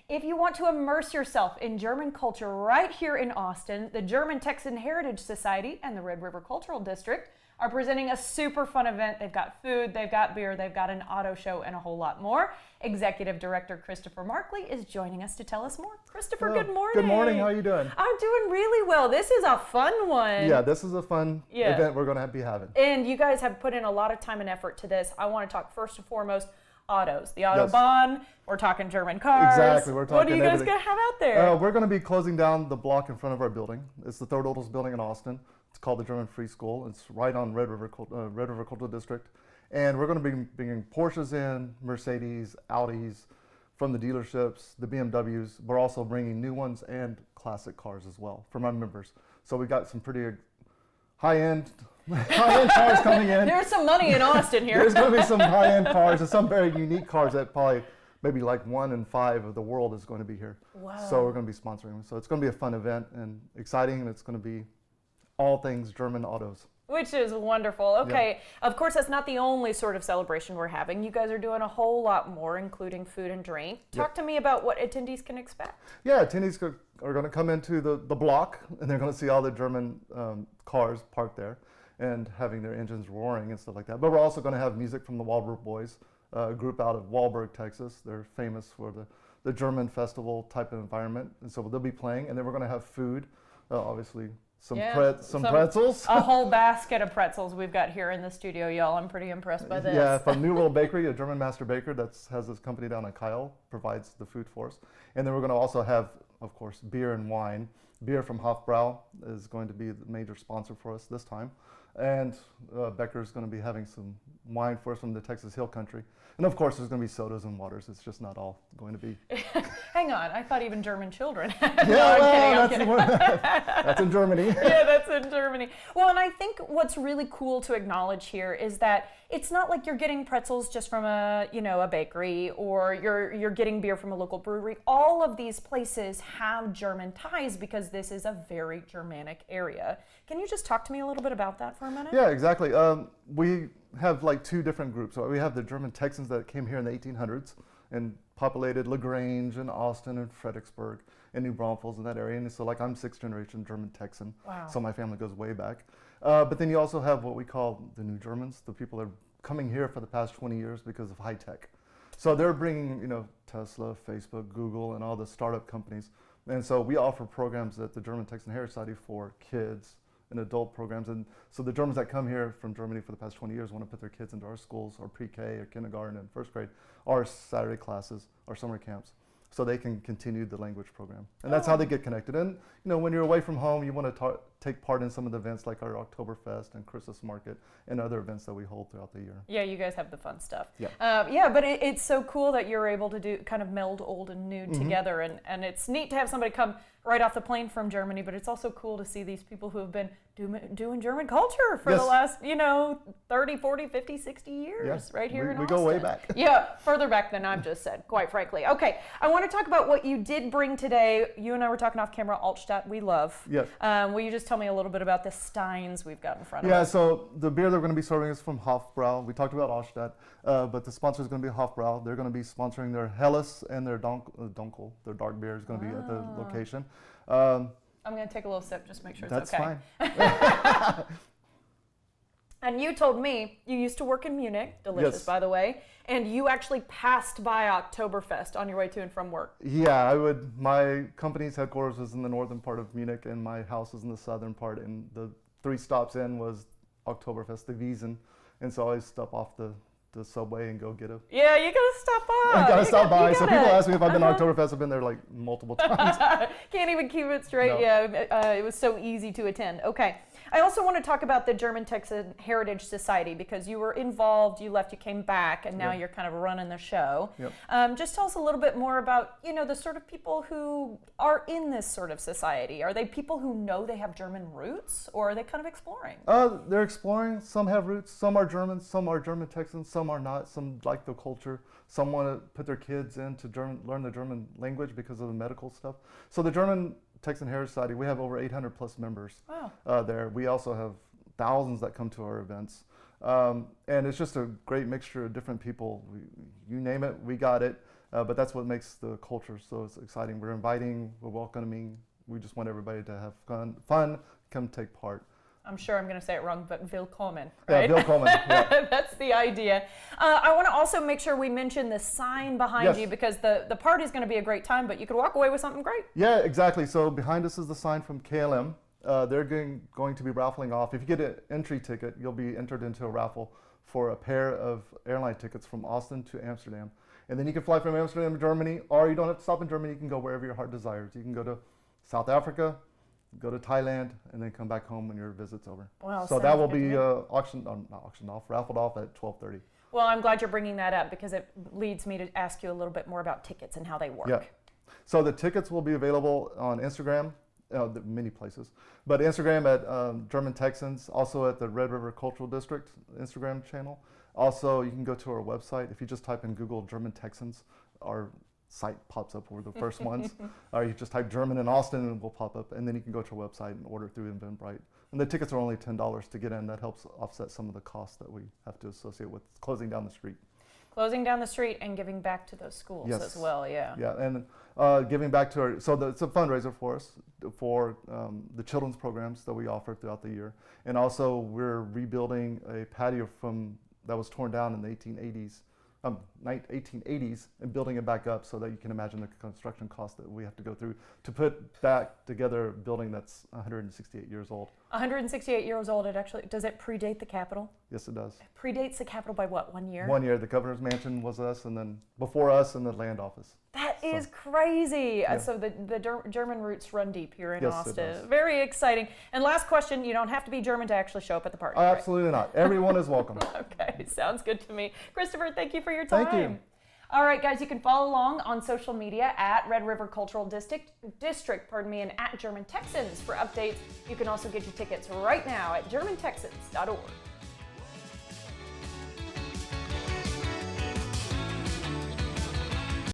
If you want to immerse yourself in German culture right here in Austin, the German Texan Heritage Society and the Red River Cultural District are presenting a super fun event. They've got food, they've got beer, they've got an auto show, and a whole lot more. Executive Director Christopher Markley is joining us to tell us more. Christopher, Hello. Good morning. Good morning. How are you doing? I'm doing really well. This is a fun one. Yeah, this is a fun event we're going to be having. And you guys have put in a lot of time and effort to this. I want to talk first and foremost autos, the Autobahn. Yes. We're talking German cars. Exactly. We're talking What are you guys going to have out there? We're going to be closing down the block in front of our building. It's the third oldest building in Austin. It's called the German Free School. It's right on Red River Cultural District. And we're going to be bringing Porsches in, Mercedes, Audis from the dealerships, the BMWs. We're also bringing new ones and classic cars as well from our members. So we got some pretty high-end cars coming in. There's some money in Austin here. There's going to be some high-end cars and some very unique cars that probably maybe like 1 in 5 of the world is going to be here. Wow. So we're going to be sponsoring them. So it's going to be a fun event and exciting, and it's going to be all things German autos. Which is wonderful. Okay, yeah. Of course, that's not the only sort of celebration we're having. You guys are doing a whole lot more, including food and drink. Talk to me about what attendees can expect. Yeah, attendees are going to come into the block, and they're going to see all the German cars parked there and having their engines roaring and stuff like that. But we're also going to have music from the Wahlberg Boys, a group out of Wahlberg, Texas. They're famous for the German festival type of environment, and so they'll be playing. And then we're going to have food, obviously. Some pretzels. A whole basket of pretzels we've got here in the studio, y'all. I'm pretty impressed by this. Yeah, from New World Bakery, a German master baker that has this company down in Kyle, provides the food for us. And then we're going to also have, of course, beer and wine. Beer from Hofbrau is going to be the major sponsor for us this time. And Becker is going to be having some wine for us from the Texas Hill Country. And of course, there's going to be sodas and waters. It's just not all going to be. Hang on, I thought even German children. I'm kidding. That's in Germany. Yeah, that's in Germany. Well, and I think what's really cool to acknowledge here is that it's not like you're getting pretzels just from a bakery, or you're getting beer from a local brewery. All of these places have German ties because this is a very Germanic area. Can you just talk to me a little bit about that for a minute? Yeah, exactly. We have like 2 different groups. So we have the German Texans that came here in the 1800s and populated LaGrange and Austin and Fredericksburg and New Braunfels in that area. And so like I'm 6th generation German Texan. Wow. So my family goes way back. But then you also have what we call the New Germans, the people that are coming here for the past 20 years because of high tech. So they're bringing, Tesla, Facebook, Google, and all the startup companies. And so we offer programs at the German Texan Heritage Society for kids and adult programs. And so the Germans that come here from Germany for the past 20 years want to put their kids into our schools, or pre-K, or kindergarten, and first grade, our Saturday classes, our summer camps, so they can continue the language program. And that's how they get connected. And when you're away from home, you want to take part in some of the events like our Oktoberfest and Christmas market and other events that we hold throughout the year. Yeah, you guys have the fun stuff. Yeah, but it's so cool that you're able to do kind of meld old and new together. And it's neat to have somebody come right off the plane from Germany, but it's also cool to see these people who have been doing German culture for the last, 30, 40, 50, 60 years right here in Austin. We go way back. Yeah, further back than I've just said, quite frankly. Okay, I want to talk about what you did bring today. You and I were talking off camera, Altstadt, we love. Yes. Will you just tell me a little bit about the Steins we've got in front of us? us? Yeah, so the beer they're going to be serving is from Hofbrau. We talked about Altstadt, but the sponsor is going to be Hofbrau. They're going to be sponsoring their Helles and their Dunkel, their dark beer is going to be at the location. I'm going to take a little sip, just make sure it's okay. That's fine. And you told me you used to work in Munich, delicious by the way, and you actually passed by Oktoberfest on your way to and from work. Yeah, I would. My company's headquarters is in the northern part of Munich, and my house is in the southern part, and the 3 stops in was Oktoberfest, the Wiesn, and so I always stop off the subway and go get a... Yeah, you gotta stop by. I gotta stop by. So people ask me if I've been to Oktoberfest. I've been there like multiple times. Can't even keep it straight. No. Yeah, it was so easy to attend. Okay. I also want to talk about the German Texan Heritage Society because you were involved, you left, you came back, and now you're kind of running the show. Yep. Just tell us a little bit more about, the sort of people who are in this sort of society. Are they people who know they have German roots, or are they kind of exploring? They're exploring. Some have roots. Some are German. Some are German Texans. Some are not. Some like the culture. Some want to put their kids into learn the German language because of the medical stuff. So the German Texan Heritage Society, we have over 800 plus members there. We also have thousands that come to our events. And it's just a great mixture of different people. You name it, we got it. But that's what makes the culture so it's exciting. We're inviting, we're welcoming. We just want everybody to have fun, come take part. I'm sure I'm going to say it wrong, but willkommen, Yeah, right? willkommen. Yeah. That's the idea. I want to also make sure we mention the sign behind Yes. you, because the party is going to be a great time, but you could walk away with something great. Yeah, exactly. So behind us is the sign from KLM. They're going to be raffling off. If you get an entry ticket, you'll be entered into a raffle for a pair of airline tickets from Austin to Amsterdam. And then you can fly from Amsterdam to Germany, or you don't have to stop in Germany. You can go wherever your heart desires. You can go to South Africa, go to Thailand, and then come back home when your visit's over. Wow, So that sounds will good to be me. raffled off at 12:30. Well, I'm glad you're bringing that up, because it leads me to ask you a little bit more about tickets and how they work. Yeah. So the tickets will be available on Instagram, many places, but Instagram at German Texans, also at the Red River Cultural District Instagram channel. Also, you can go to our website. If you just type in Google German Texans, our site pops up. We're the first ones. Or you just type German in Austin and it will pop up. And then you can go to our website and order through Eventbrite. And the tickets are only $10 to get in. That helps offset some of the costs that we have to associate with closing down the street. Closing down the street and giving back to those schools Yes. as well, yeah. Yeah, and giving back to our, it's a fundraiser for us for the children's programs that we offer throughout the year. And also we're rebuilding a patio that was torn down in the 1880s and building it back up, so that you can imagine the construction cost that we have to go through to put back together a building that's 168 years old. 168 years old, does it predate the Capitol? Yes, it does. It predates the Capitol by what, 1 year? 1 year, the governor's mansion was us, and then before us, and the land office. That is crazy. Yeah. So the German roots run deep here in Yes, it Austin. does. Very exciting. And last question, you don't have to be German to actually show up at the party. right? Absolutely not. Everyone is welcome. Okay, sounds good to me. Christopher, thank you for your time. Thank you. All right, guys, you can follow along on social media at Red River Cultural District, and at German Texans for updates. You can also get your tickets right now at germantexans.org.